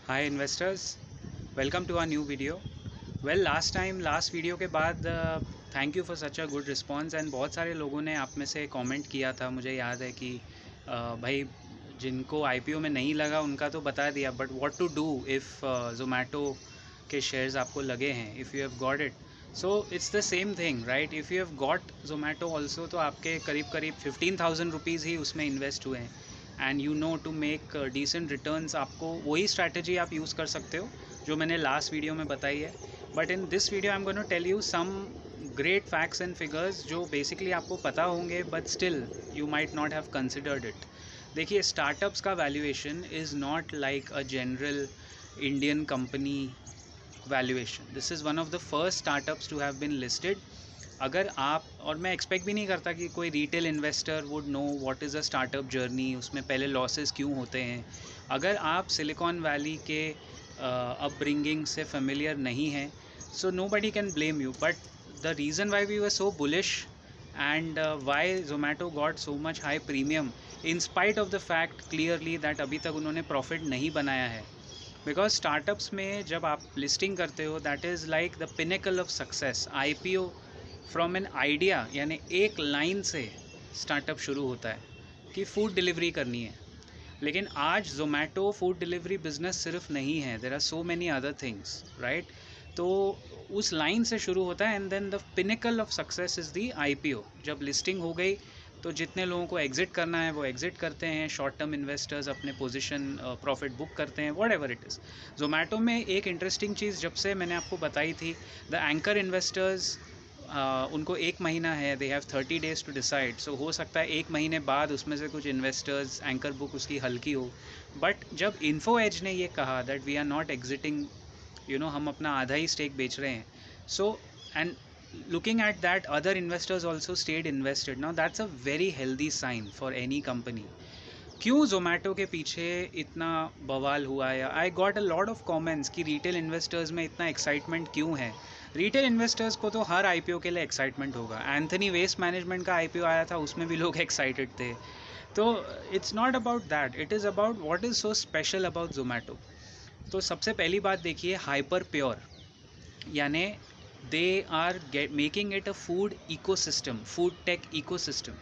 Hi investors, welcome to our new video. Well, last video के बाद thank you for such a good response and बहुत सारे लोगों ने आप में से कमेंट किया था। मुझे याद है कि भाई जिनको आईपीओ में नहीं लगा उनका तो बता दिया, but what to do if Zomato के शेयर्स आपको लगे हैं, if you have got it. So it's the same thing right. If you have got Zomato also, तो आपके करीब करीब 15,000 रुपीज़ ही उसमें इन्वेस्ट हुए हैं and you know to make decent returns. आपको वही स्ट्रैटेजी आप यूज़ कर सकते हो जो मैंने लास्ट वीडियो में बताई है। But in this video I am gonna tell you some great facts and figures जो बेसिकली आपको पता होंगे but still you might not have considered it. देखिए, स्टार्टअप्स का valuation is not like a general Indian company valuation. This is one of the first startups to have been listed. अगर आप, और मैं एक्सपेक्ट भी नहीं करता कि कोई retail investor would know what is a startup journey, उसमें पहले लॉसेस क्यों होते हैं। अगर आप सिलिकॉन वैली के अपब्रिंगिंग से फेमिलियर नहीं हैं, so nobody can blame you. But the reason why we were so bullish and why Zomato got so much high premium in spite of the fact clearly that अभी तक उन्होंने profit नहीं बनाया है, because startups में जब आप listing करते हो that is like the pinnacle of success. IPO from an idea, यानी एक लाइन से स्टार्टअप शुरू होता है कि फ़ूड डिलीवरी करनी है। लेकिन आज ज़ोमैटो फूड डिलीवरी बिजनेस सिर्फ नहीं है, there are so many other things right. तो उस लाइन से शुरू होता है and then the pinnacle of success is the IPO. जब लिस्टिंग हो गई तो जितने लोगों को एग्ज़िट करना है वो एग्ज़िट करते हैं, शॉर्ट टर्म इन्वेस्टर्स अपने पोजीशन प्रॉफिट बुक करते हैं, what ever it is. Zomato में एक इंटरेस्टिंग चीज़ जब से मैंने आपको बताई थी, द एंकर इन्वेस्टर्स उनको एक महीना है, they have 30 days to decide. So हो सकता है एक महीने बाद उसमें से कुछ इन्वेस्टर्स एंकर बुक उसकी हल्की हो। बट जब इन्फो एज ने ये कहा that we are not exiting, you know, हम अपना आधा ही स्टेक बेच रहे हैं, so and looking at that other investors also stayed invested, now that's a very healthy sign for any company. क्यों ज़ोमैटो के पीछे इतना बवाल हुआ है? I got a lot of comments कि रिटेल इन्वेस्टर्स में इतना एक्साइटमेंट क्यों है। रिटेल इन्वेस्टर्स को तो हर आईपीओ के लिए एक्साइटमेंट होगा। एंथनी वेस्ट मैनेजमेंट का आईपीओ आया था, उसमें भी लोग एक्साइटेड थे। तो it's not about that, it is about what is so special about Zomato. तो सबसे पहली बात देखिए, हाइपर प्योर, यानी they are making it a food ecosystem, food tech ecosystem.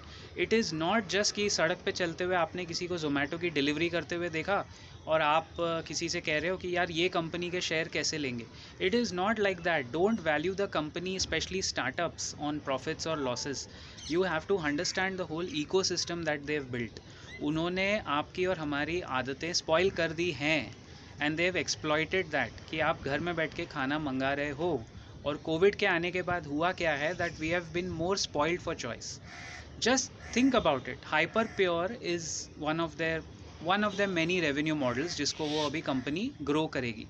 It is not just कि सड़क पे चलते हुए आपने किसी को ज़ोमैटो की डिलीवरी करते हुए देखा और आप किसी से कह रहे हो कि यार ये कंपनी के शेयर कैसे लेंगे। It is not like that. Don't value the company, specially startups, on profits और losses. You have to understand the whole ecosystem that they have built. उन्होंने आपकी और हमारी आदतें स्पॉइल कर दी हैं and they have exploited that कि आप घर में बैठ के खाना मंगा रहे हो। और कोविड के आने के बाद हुआ क्या है, that we have been more spoiled for choice. Just think about it. Hyperpure is one of the many revenue models जिसको वो अभी कंपनी ग्रो करेगी।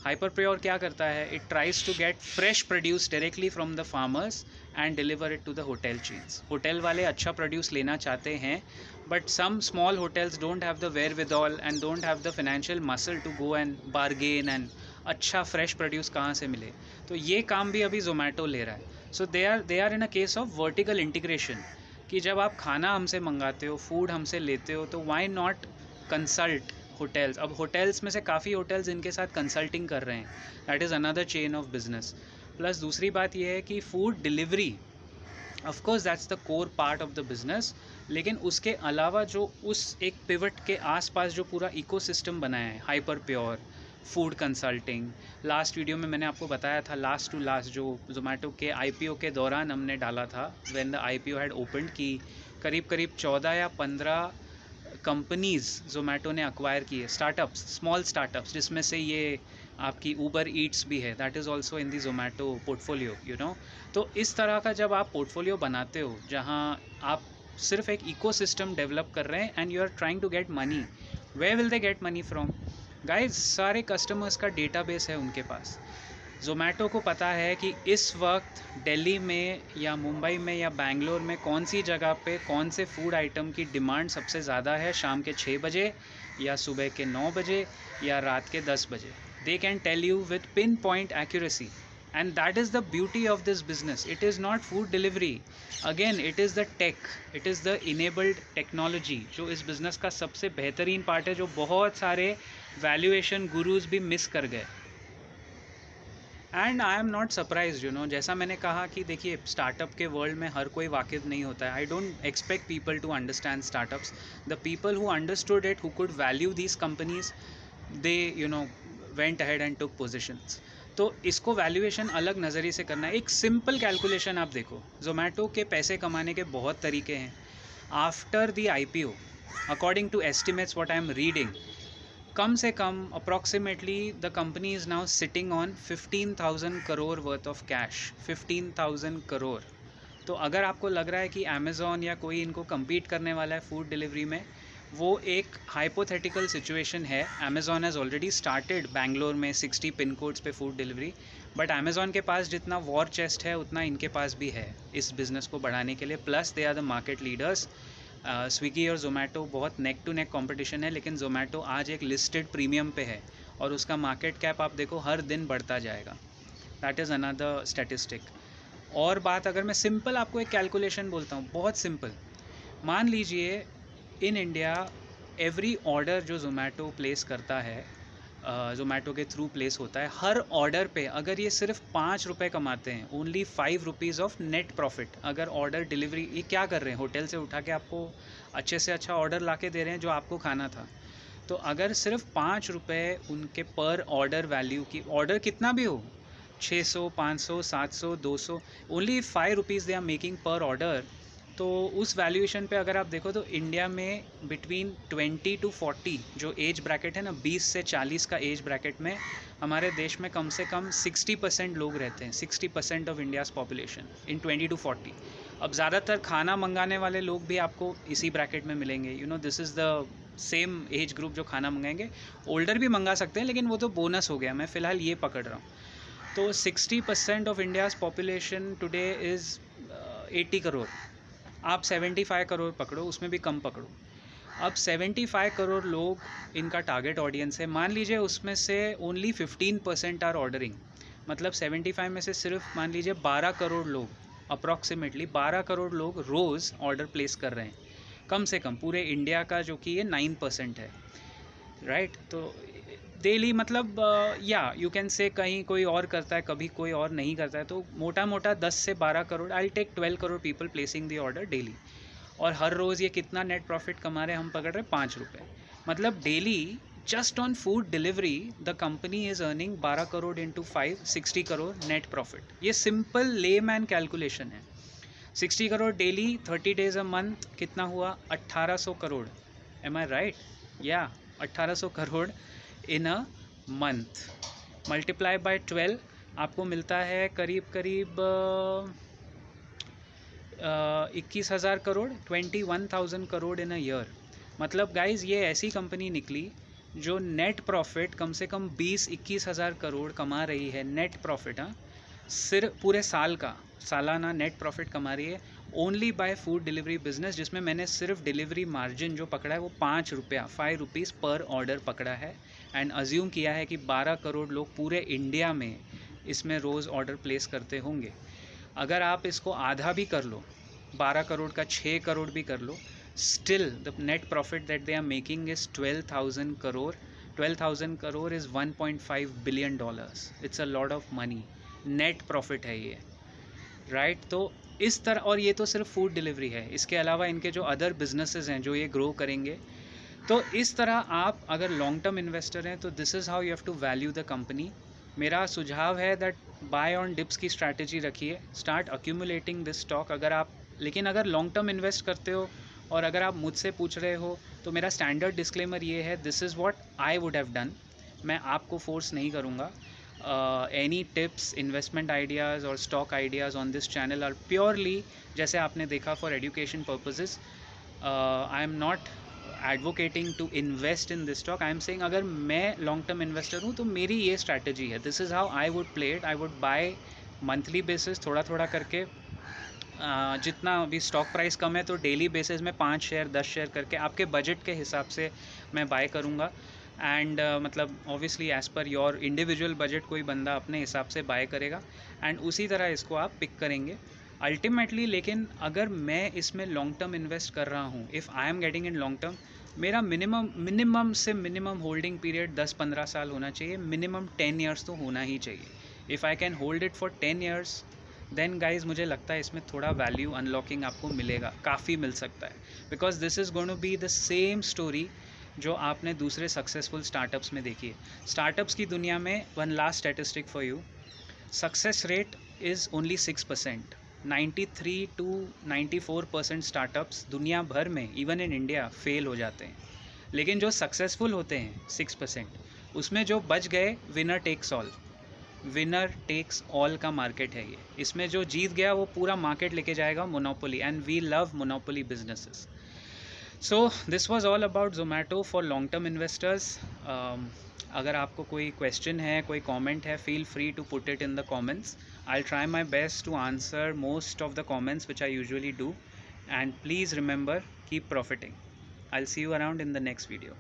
हाइपर प्योर क्या करता है? It tries to get fresh produce directly from the farmers and deliver it to the hotel chains. Hotel वाले अच्छा produce लेना चाहते हैं, but some small hotels don't have the where with all and don't have the financial muscle to go and bargain and अच्छा fresh produce कहाँ से मिले। तो ये काम भी अभी ज़ोमैटो ले रहा है। So they are in a case of vertical integration, कि जब आप खाना हमसे मंगाते हो, फूड हमसे लेते हो, तो वाई नॉट कंसल्ट होटल्स। अब होटल्स में से काफ़ी होटल्स इनके साथ कंसल्टिंग कर रहे हैं, that is another chain of business. Plus दूसरी बात यह है कि food delivery, of course that's the core part of the business, लेकिन उसके अलावा जो उस एक पिवट के आसपास जो पूरा इकोसिस्टम बनाया है, hyper pure, food consulting. Last video में मैंने आपको बताया था, लास्ट टू लास्ट जो ज़ोमैटो के आईपीओ के दौरान हमने डाला था, when the IPO had opened, की करीब करीब 14 या 15 कंपनीज़ ज़ोमैटो ने अक्वायर की है, स्टार्टअप्स, स्मॉल स्टार्टअप्स, जिसमें से ये आपकी ऊबर ईट्स भी है, that is also in the Zomato portfolio, you know. तो इस तरह का जब आप पोर्टफोलियो बनाते हो जहाँ आप सिर्फ एक इकोसिस्टम डेवलप कर रहे हैं and you are trying to get money, where will they get money from? Guys, सारे कस्टमर्स का डेटाबेस है उनके पास। ज़ोमैटो को पता है कि इस वक्त दिल्ली में या मुंबई में या बेंगलोर में कौन सी जगह पे कौन से फूड आइटम की डिमांड सबसे ज़्यादा है, शाम के 6 बजे या सुबह के 9 बजे या रात के 10 बजे। They can tell you with pinpoint accuracy, and that is the beauty of this business. It is not food delivery, again it is the tech, it is the enabled technology, जो इस business का सबसे बेहतरीन part है, जो बहुत सारे valuation gurus भी मिस कर गए। And I am not surprise, जैसा मैंने कहा कि देखिए स्टार्टअप के वर्ल्ड में हर कोई वाकिफ नहीं होता है। I don't expect people to understand startups. The people who understood it, who could value these companies, they went ahead and took positions. तो इसको वैल्यूएशन अलग नज़रिए से करना है। एक सिंपल कैलकुलेशन आप देखो, जोमेटो के पैसे कमाने के बहुत तरीके हैं। After the IPO, according to estimates what I am reading, कम से कम approximately the company is now sitting on 15,000 crore worth of cash. 15,000 crore. तो अगर आपको लग रहा है कि अमेज़ॉन या कोई इनको compete करने वाला है फूड डिलीवरी में, वो एक हाइपोथेटिकल सिचुएशन है। Amazon has already started Bangalore में 60 पिन कोड्स पे फूड डिलीवरी, बट अमेज़ॉन के पास जितना वॉर चेस्ट है उतना इनके पास भी है इस बिज़नेस को बढ़ाने के लिए। Plus they are the market leaders. Swiggy और जोमेटो बहुत नेक टू नेक कंपटीशन है, लेकिन जोमेटो आज एक लिस्टेड प्रीमियम पे है और उसका मार्केट कैप आप देखो हर दिन बढ़ता जाएगा। That is another statistic. और बात अगर मैं सिंपल आपको एक कैलकुलेशन बोलता हूँ, बहुत सिंपल। मान लीजिए इन इंडिया एवरी ऑर्डर जो जोमेटो प्लेस करता है, जोमेटो के थ्रू प्लेस होता है, हर ऑर्डर पे अगर ये सिर्फ 5 रुपये कमाते हैं, only 5 rupees of net profit. अगर ऑर्डर डिलीवरी ये क्या कर रहे हैं, होटल से उठा के आपको अच्छे से अच्छा ऑर्डर ला के दे रहे हैं जो आपको खाना था। तो अगर सिर्फ 5 रुपये उनके पर ऑर्डर वैल्यू की, ऑर्डर कितना भी हो, 600, 500, 700, 200, only 5 rupees they are making per order. तो उस वैल्यूएशन पे अगर आप देखो तो इंडिया में बिटवीन 20 to 40 जो एज ब्रैकेट है ना, 20 से 40 का एज ब्रैकेट में हमारे देश में कम से कम 60% लोग रहते हैं। 60% of India's population in 20 to 40। अब ज़्यादातर खाना मंगाने वाले लोग भी आपको इसी ब्रैकेट में मिलेंगे। This is the same age group जो खाना मंगाएंगे। ओल्डर भी मंगा सकते हैं, लेकिन वो तो बोनस हो गया, मैं फ़िलहाल ये पकड़ रहा हूँ। तो 60% of India's population today is 80 crore. आप 75 करोड़ पकड़ो, उसमें भी कम पकड़ो। अब 75 करोड़ लोग इनका टारगेट ऑडियंस है। मान लीजिए उसमें से ओनली 15% आर ऑर्डरिंग, मतलब 75 में से सिर्फ मान लीजिए 12 करोड़ लोग, अप्रॉक्सीमेटली 12 करोड़ लोग रोज़ ऑर्डर प्लेस कर रहे हैं कम से कम, पूरे इंडिया का जो कि ये 9% है, राइट। तो डेली मतलब या यू कैन से कहीं कोई और करता है, कभी कोई और नहीं करता है, तो मोटा मोटा 10 से 12 crore, I take 12 crore people placing the order daily. और हर रोज़ ये कितना नेट प्रॉफिट कमा रहे हैं, हम पकड़ रहे हैं 5 रुपये। मतलब daily just on food delivery the company is earning 12 crore into 5, 60 crore net profit. ये सिंपल ले मैन कैलकुलेशन है। 60 crore daily, 30 days a month, कितना हुआ 1800 करोड़। एम आई राइट? या 1800 करोड़ इन अ मंथ मल्टीप्लाई बाय 12 आपको मिलता है करीब करीब 21,000 करोड़, 21,000 करोड़ इन अ ईयर। मतलब गाइज ये ऐसी कंपनी निकली जो नेट प्रॉफिट कम से कम 20-21 हज़ार करोड़ कमा रही है, नेट प्रॉफिट। हाँ, सिर्फ पूरे साल का सालाना नेट प्रॉफिट कमा रही है only by food delivery business, जिसमें मैंने सिर्फ डिलीवरी मार्जिन जो पकड़ा है वो 5 रुपया, 5 रुपीज़ पर ऑर्डर पकड़ा है। एंड अज्यूम किया है कि 12 करोड़ लोग पूरे इंडिया में इसमें रोज़ ऑर्डर प्लेस करते होंगे। अगर आप इसको आधा भी कर लो, 12 करोड़ का 6 करोड़ भी कर लो, still the net profit that they are making is 12,000 crore. 12,000 crore is $1.5 billion. It's a lot of money, net profit है ये, राइट। तो इस तरह, और ये तो सिर्फ फूड डिलीवरी है, इसके अलावा इनके जो अदर बिजनेसेस हैं जो ये ग्रो करेंगे। तो इस तरह आप अगर लॉन्ग टर्म इन्वेस्टर हैं तो this is how you have to value the company. मेरा सुझाव है दैट बाय ऑन डिप्स की स्ट्रैटेजी रखिए, स्टार्ट अक्यूमुलेटिंग दिस स्टॉक। लेकिन अगर लॉन्ग टर्म इन्वेस्ट करते हो और अगर आप मुझसे पूछ रहे हो तो मेरा स्टैंडर्ड डिस्क्लेमर ये है, this is what I would have done. मैं आपको फोर्स नहीं करूँगा। एनी टिप्स, इन्वेस्टमेंट आइडियाज़ और stock ideas on this channel are purely, जैसे आपने देखा, for education purposes. I am not advocating to invest in this stock. I am saying अगर मैं लॉन्ग टर्म इन्वेस्टर हूँ तो मेरी ये स्ट्रैटेजी है, this is how I would play it. I would buy monthly basis, थोड़ा थोड़ा करके, जितना अभी स्टॉक प्राइस कम है तो डेली बेसिस में 5 शेयर 10 शेयर करके आपके बजट के हिसाब से मैं बाय करूँगा। एंड मतलब obviously as per your individual budget कोई बंदा अपने हिसाब से बाय करेगा एंड उसी तरह इसको आप पिक करेंगे अल्टीमेटली। लेकिन अगर मैं इसमें लॉन्ग टर्म इन्वेस्ट कर रहा हूँ, if I am getting in long term, मेरा मिनिमम से मिनिमम होल्डिंग पीरियड 10-15 साल होना चाहिए, मिनिमम 10 ईयर्स तो होना ही चाहिए। If I can hold it for 10 years then guys मुझे लगता है इसमें थोड़ा वैल्यू अनलॉकिंग आपको मिलेगा, काफ़ी मिल सकता है, because this is going to be the same story जो आपने दूसरे सक्सेसफुल स्टार्टअप्स में देखी है। स्टार्टअप्स की दुनिया में one last statistic for you, success rate is only 6%। 93 to 94% startups दुनिया भर में, इवन इन इंडिया, फेल हो जाते हैं। लेकिन जो सक्सेसफुल होते हैं 6%, उसमें जो बच गए, winner takes all, winner takes all का मार्केट है ये। इसमें जो जीत गया वो पूरा मार्केट लेके जाएगा, monopoly, and we love monopoly businesses. So this was all about Zomato for long term investors. अगर आपको कोई क्वेश्चन है, कोई कमेंट है, feel free to put it in the comments. I try my best to answer most of the comments which I usually do, and please remember, keep profiting. I'll see you around in the next video.